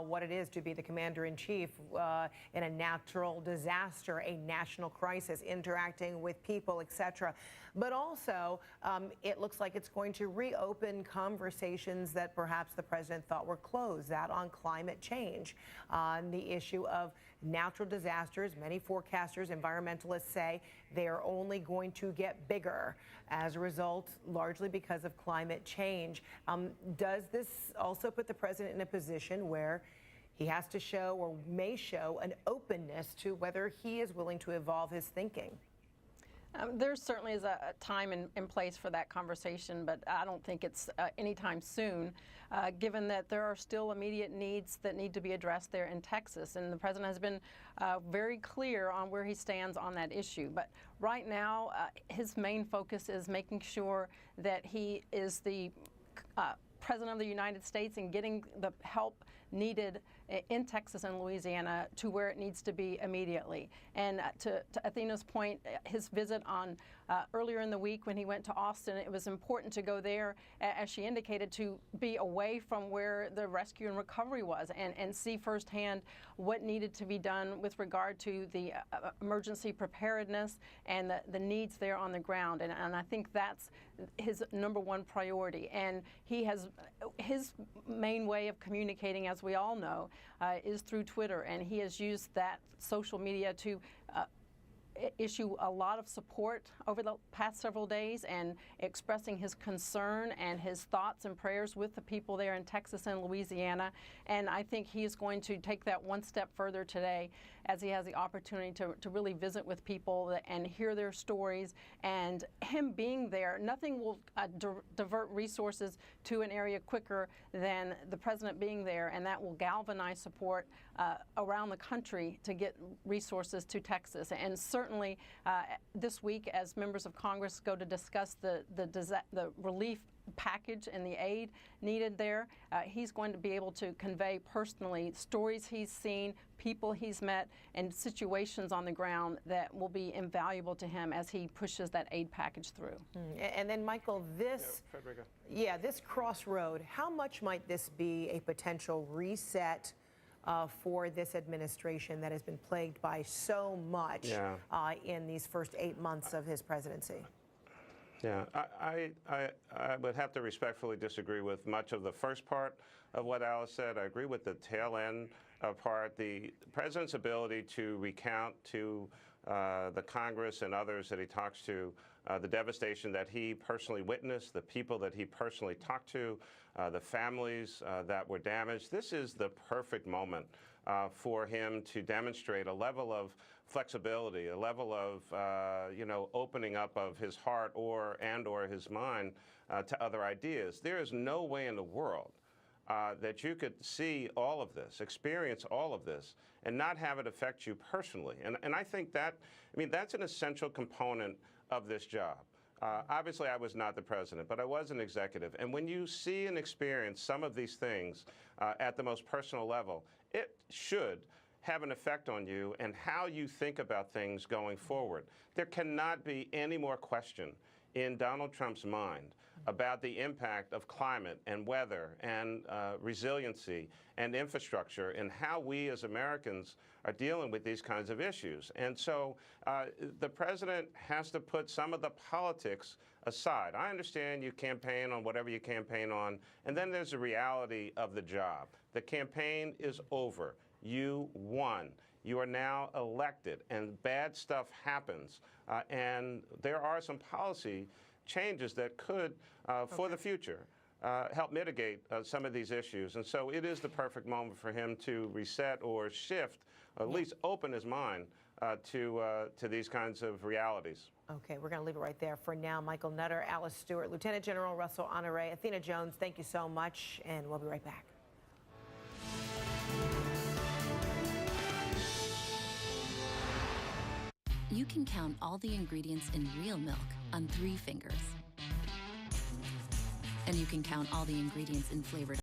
what it is to be the commander-in-chief in a natural disaster, a national crisis, interacting with people, etc. But also, it looks like it's going to reopen conversations that perhaps the president thought were closed, that on climate change, on the issue of natural disasters. Many forecasters, environmentalists say they are only going to get bigger as a result, largely because of climate change. Does this also put the president in a position where he has to show, or may show, an openness to whether he is willing to evolve his thinking? There certainly is a time and place for that conversation, but I don't think it's anytime soon, given that there are still immediate needs that need to be addressed there in Texas. And the president has been very clear on where he stands on that issue. But right now, his main focus is making sure that he is the President of the United States and getting the help needed in Texas and Louisiana to where it needs to be immediately. And to Athena's point, his visit on earlier in the week when he went to Austin, it was important to go there, as she indicated, to be away from where the rescue and recovery was and see firsthand what needed to be done with regard to the emergency preparedness and the needs there on the ground. And I think that's his #1 priority. And he has his main way of communicating, as we all know, is through Twitter, and he has used that social media to issue a lot of support over the past several days and expressing his concern and his thoughts and prayers with the people there in Texas and Louisiana. And I think he is going to take that one step further today as he has the opportunity to really visit with people and hear their stories. And him being there, nothing will divert resources to an area quicker than the president being there, and that will galvanize support around the country to get resources to Texas. And certainly this week, as members of Congress go to discuss the relief package and the aid needed there, he's going to be able to convey personally stories he's seen, people he's met, and situations on the ground that will be invaluable to him as he pushes that aid package through. And then, Michael, this crossroad, how much might this be a potential reset for this administration that has been plagued by so much in these first 8 months of his presidency? Yeah, I would have to respectfully disagree with much of the first part of what Alice said. I agree with the tail end part. The president's ability to recount to the Congress and others that he talks to the devastation that he personally witnessed, the people that he personally talked to, the families that were damaged. This is the perfect moment for him to demonstrate a level of flexibility, a level of opening up of his heart or his mind to other ideas. There is no way in the world that you could see all of this, experience all of this, and not have it affect you personally. And I think that, that's an essential component of this job. Obviously, I was not the president, but I was an executive. And when you see and experience some of these things at the most personal level, it should have an effect on you and how you think about things going forward. There cannot be any more question in Donald Trump's mind about the impact of climate and weather and resiliency and infrastructure and how we as Americans are dealing with these kinds of issues. And so the president has to put some of the politics aside. I understand you campaign on whatever you campaign on, and then there's the reality of the job. The campaign is over. You won. You are now elected, and bad stuff happens. And there are some policy changes that could, for the future, help mitigate some of these issues. And so it is the perfect moment for him to reset or shift, or at least open his mind to these kinds of realities. Okay, we're going to leave it right there for now. Michael Nutter, Alice Stewart, Lieutenant General Russell Honore, Athena Jones, thank you so much, and we'll be right back. You can count all the ingredients in real milk on 3 fingers. And you can count all the ingredients in flavored